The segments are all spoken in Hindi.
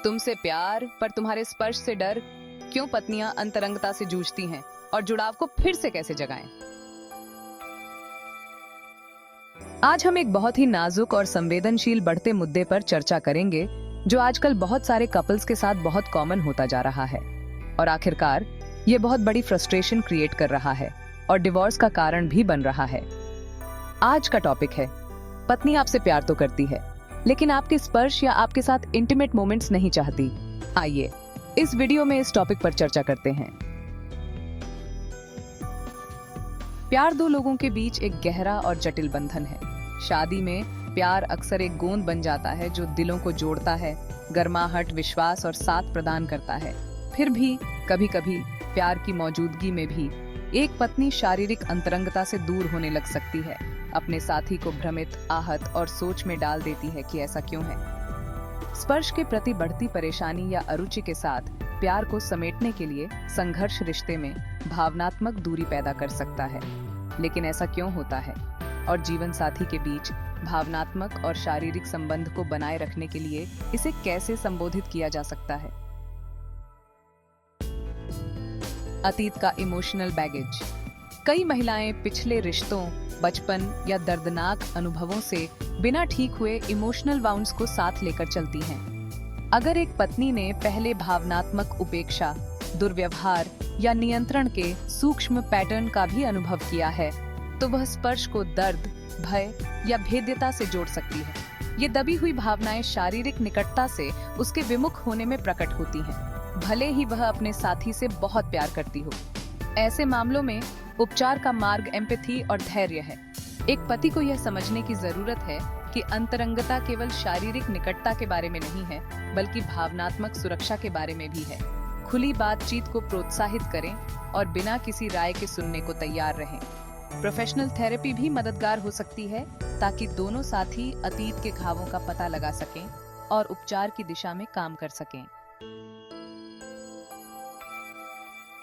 तुमसे प्यार पर तुम्हारे स्पर्श से डर, क्यों पत्नियां अंतरंगता से जूझती हैं और जुड़ाव को फिर से कैसे जगाएं। आज हम एक बहुत ही नाजुक और संवेदनशील बढ़ते मुद्दे पर चर्चा करेंगे जो आजकल बहुत सारे कपल्स के साथ बहुत कॉमन होता जा रहा है और आखिरकार ये बहुत बड़ी फ्रस्ट्रेशन क्रिएट कर रहा है और डिवोर्स का कारण भी बन रहा है। आज का टॉपिक है, पत्नी आपसे प्यार तो करती है लेकिन आपके स्पर्श या आपके साथ इंटीमेट मोमेंट्स नहीं चाहती। आइए इस वीडियो में इस टॉपिक पर चर्चा करते हैं। प्यार दो लोगों के बीच एक गहरा और जटिल बंधन है। शादी में प्यार अक्सर एक गोंद बन जाता है जो दिलों को जोड़ता है, गर्माहट, विश्वास और साथ प्रदान करता है। फिर भी कभी-कभी प्यार की मौजूदगी में भी एक पत्नी शारीरिक अंतरंगता से दूर होने लग सकती है, अपने साथी को भ्रमित, आहत और सोच में डाल देती है कि ऐसा क्यों है। स्पर्श के प्रति बढ़ती परेशानी या अरुचि के साथ प्यार को समेटने के लिए संघर्ष रिश्ते में भावनात्मक दूरी पैदा कर सकता है। लेकिन ऐसा क्यों होता है और जीवन साथी के बीच भावनात्मक और शारीरिक संबंध को बनाए रखने के लिए इसे कैसे संबोधित किया जा सकता है। अतीत का इमोशनल बैगेज। कई महिलाएं पिछले रिश्तों, बचपन या दर्दनाक अनुभवों से बिना ठीक हुए इमोशनल वाउंड्स को साथ लेकर चलती हैं। अगर एक पत्नी ने पहले भावनात्मक उपेक्षा, दुर्व्यवहार या नियंत्रण के सूक्ष्म पैटर्न का भी अनुभव किया है, तो वह स्पर्श को दर्द, भय या भेद्यता से जोड़ सकती है। ये दबी हुई भावनाएं शारीरिक निकटता से उसके विमुख होने में प्रकट होती हैं, भले ही वह अपने साथी से बहुत प्यार करती हो। ऐसे मामलों में उपचार का मार्ग एम्पैथी और धैर्य है। एक पति को यह समझने की जरूरत है कि अंतरंगता केवल शारीरिक निकटता के बारे में नहीं है, बल्कि भावनात्मक सुरक्षा के बारे में भी है। खुली बातचीत को प्रोत्साहित करें और बिना किसी राय के सुनने को तैयार रहें। प्रोफेशनल थेरेपी भी मददगार हो सकती है ताकि दोनों साथी अतीत के घावों का पता लगा सकें और उपचार की दिशा में काम कर सकें।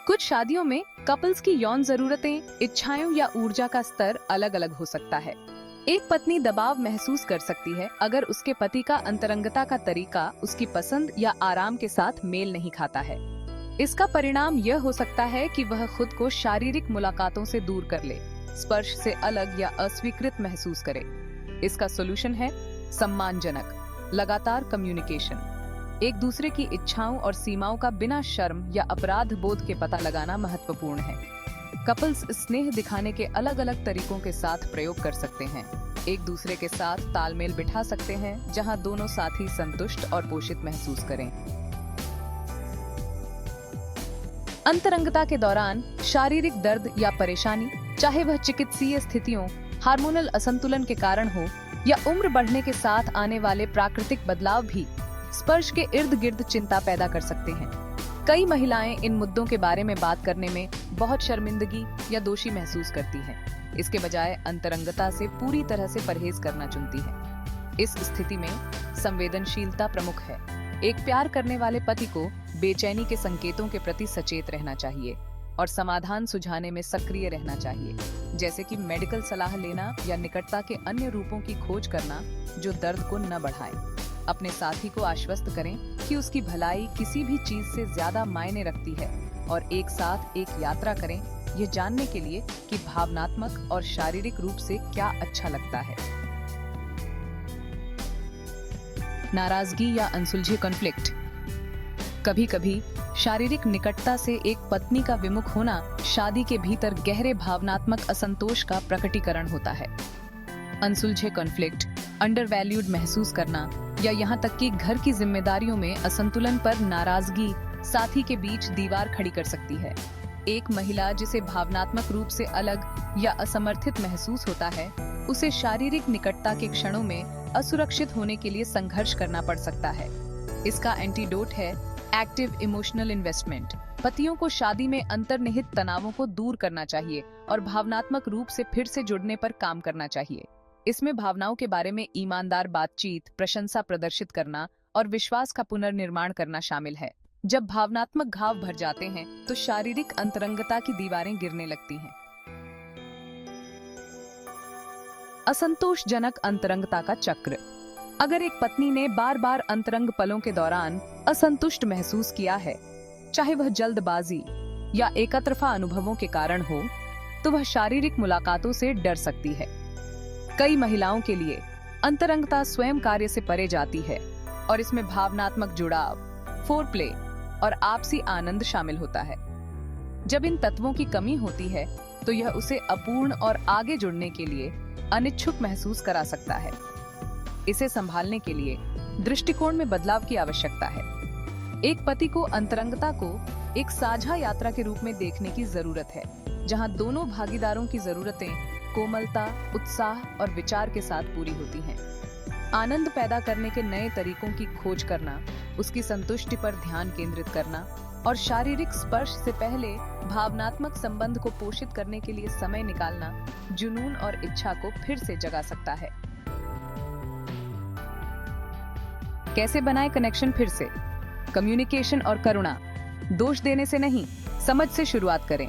कुछ शादियों में कपल्स की यौन जरूरतें, इच्छाएं या ऊर्जा का स्तर अलग अलग हो सकता है। एक पत्नी दबाव महसूस कर सकती है अगर उसके पति का अंतरंगता का तरीका उसकी पसंद या आराम के साथ मेल नहीं खाता है। इसका परिणाम यह हो सकता है कि वह खुद को शारीरिक मुलाकातों से दूर कर ले, स्पर्श से अलग या अस्वीकृत महसूस करे। इसका सॉल्यूशन है सम्मानजनक, लगातार कम्युनिकेशन। एक दूसरे की इच्छाओं और सीमाओं का बिना शर्म या अपराध बोध के पता लगाना महत्वपूर्ण है। कपल्स स्नेह दिखाने के अलग अलग तरीकों के साथ प्रयोग कर सकते हैं। एक दूसरे के साथ तालमेल बिठा सकते हैं जहां दोनों साथी संतुष्ट और पोषित महसूस करें। अंतरंगता के दौरान शारीरिक दर्द या परेशानी, चाहे वह चिकित्सीय स्थितियों, हार्मोनल असंतुलन के कारण हो या उम्र बढ़ने के साथ आने वाले प्राकृतिक बदलाव भी स्पर्श के इर्द गिर्द चिंता पैदा कर सकते हैं। कई महिलाएं इन मुद्दों के बारे में बात करने में बहुत शर्मिंदगी या दोषी महसूस करती हैं। इसके बजाय अंतरंगता से पूरी तरह से परहेज करना चुनती हैं। इस स्थिति में संवेदनशीलता प्रमुख है। एक प्यार करने वाले पति को बेचैनी के संकेतों के प्रति सचेत रहना चाहिए और समाधान सुझाने में सक्रिय रहना चाहिए, जैसे कि मेडिकल सलाह लेना या निकटता के अन्य रूपों की खोज करना जो दर्द को न बढ़ाए। अपने साथी को आश्वस्त करें कि उसकी भलाई किसी भी चीज से ज्यादा मायने रखती है और एक साथ एक यात्रा करें, ये जानने के लिए कि भावनात्मक और शारीरिक रूप से क्या अच्छा लगता है। नाराजगी या अनसुलझे कॉन्फ्लिक्ट। कभी-कभी शारीरिक निकटता से एक पत्नी का विमुख होना शादी के भीतर गहरे भावनात्मक असंतोष का प्रकटीकरण होता है। अनसुलझे कॉन्फ्लिक्ट, अंडरवैल्यूड महसूस करना या यहाँ तक कि घर की जिम्मेदारियों में असंतुलन पर नाराजगी साथी के बीच दीवार खड़ी कर सकती है। एक महिला जिसे भावनात्मक रूप से अलग या असमर्थित महसूस होता है, उसे शारीरिक निकटता के क्षणों में असुरक्षित होने के लिए संघर्ष करना पड़ सकता है। इसका एंटीडोट है एक्टिव इमोशनल इन्वेस्टमेंट। पतियों को शादी में अंतर्निहित तनावों को दूर करना चाहिए और भावनात्मक रूप से फिर से जुड़ने पर काम करना चाहिए। इसमें भावनाओं के बारे में ईमानदार बातचीत, प्रशंसा प्रदर्शित करना और विश्वास का पुनर्निर्माण करना शामिल है। जब भावनात्मक घाव भर जाते हैं तो शारीरिक अंतरंगता की दीवारें गिरने लगती हैं। असंतोषजनक अंतरंगता का चक्र। अगर एक पत्नी ने बार बार अंतरंग पलों के दौरान असंतुष्ट महसूस किया है, चाहे वह जल्दबाजी या एकतरफा अनुभवों के कारण हो, तो वह शारीरिक मुलाकातों से डर सकती है। कई महिलाओं के लिए अंतरंगता स्वयं कार्य से परे जाती है और इसमें भावनात्मक जुड़ाव, फोरप्ले और आपसी आनंद शामिल होता है। जब इन तत्वों की कमी होती है तो यह उसे अपूर्ण और आगे जुड़ने के लिए अनिच्छुक महसूस करा सकता है। इसे संभालने के लिए दृष्टिकोण में बदलाव की आवश्यकता है। एक पति को अंतरंगता को एक साझा यात्रा के रूप में देखने की जरूरत है, जहां दोनों भागीदारों की जरूरतें कोमलता, उत्साह और विचार के साथ पूरी होती हैं। आनंद पैदा करने के नए तरीकों की खोज करना, उसकी संतुष्टि पर ध्यान केंद्रित करना और शारीरिक स्पर्श से पहले भावनात्मक संबंध को पोषित करने के लिए समय निकालना जुनून और इच्छा को फिर से जगा सकता है। कैसे बनाए कनेक्शन फिर से? कम्युनिकेशन और करुणा। दोष देने से नहीं, समझ से शुरुआत करें।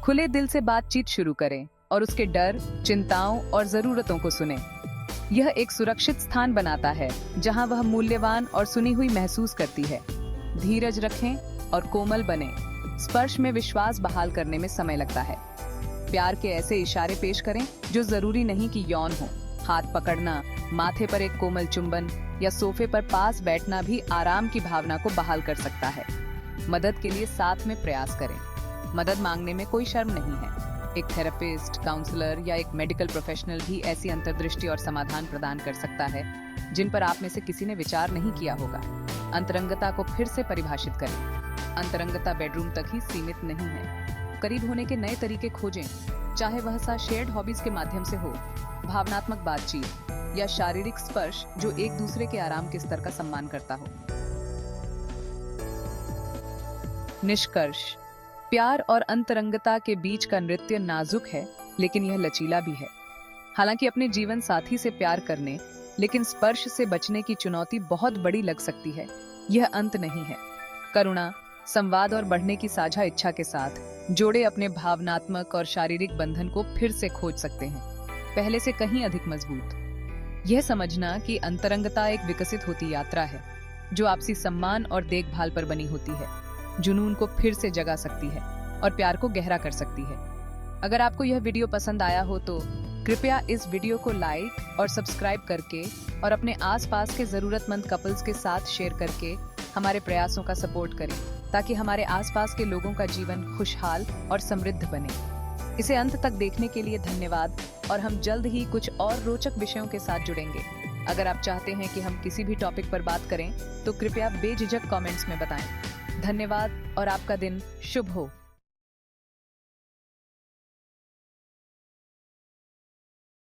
खुले दिल से बातचीत शुरू करें और उसके डर, चिंताओं और जरूरतों को सुनें। यह एक सुरक्षित स्थान बनाता है जहां वह मूल्यवान और सुनी हुई महसूस करती है। धीरज रखें और कोमल बने। स्पर्श में विश्वास बहाल करने में समय लगता है। प्यार के ऐसे इशारे पेश करें जो जरूरी नहीं कि यौन हो। हाथ पकड़ना, माथे पर एक कोमल चुंबन या सोफे पर पास बैठना भी आराम की भावना को बहाल कर सकता है। मदद के लिए साथ में प्रयास करें। मदद मांगने में कोई शर्म नहीं है। एक थेरेपिस्ट, काउंसलर या एक मेडिकल प्रोफेशनल भी ऐसी अंतर्दृष्टि और समाधान प्रदान कर सकता है जिन पर आप में से किसी ने विचार नहीं किया होगा। अंतरंगता को फिर से परिभाषित करें। अंतरंगता बेडरूम तक ही सीमित नहीं है। करीब होने के नए तरीके खोजें, चाहे वह शेयर्ड हॉबीज के माध्यम से हो, भावनात्मक बातचीत या शारीरिक स्पर्श जो एक दूसरे के आराम के स्तर का सम्मान करता हो। निष्कर्ष: प्यार और अंतरंगता के बीच का नृत्य नाजुक है, लेकिन यह लचीला भी है। हालांकि अपने जीवन साथी से प्यार करने, लेकिन स्पर्श से बचने की चुनौती बहुत बड़ी लग सकती है, यह अंत नहीं है। करुणा, संवाद और बढ़ने की साझा इच्छा के साथ जोड़े अपने भावनात्मक और शारीरिक बंधन को फिर से खोज सकते हैं, पहले से कहीं अधिक मजबूत। यह समझना कि अंतरंगता एक विकसित होती यात्रा है जो आपसी सम्मान और देखभाल पर बनी होती है, जुनून को फिर से जगा सकती है और प्यार को गहरा कर सकती है। अगर आपको यह वीडियो पसंद आया हो तो कृपया इस वीडियो को लाइक और सब्सक्राइब करके और अपने आसपास के जरूरतमंद कपल्स के साथ शेयर करके हमारे प्रयासों का सपोर्ट करें, ताकि हमारे आसपास के लोगों का जीवन खुशहाल और समृद्ध बने। इसे अंत तक देखने के लिए धन्यवाद और हम जल्द ही कुछ और रोचक विषयों के साथ जुड़ेंगे। अगर आप चाहते हैं कि हम किसी भी टॉपिक पर बात करें तो कृपया बेझिझक कमेंट्स में बताएं। धन्यवाद और आपका दिन शुभ हो।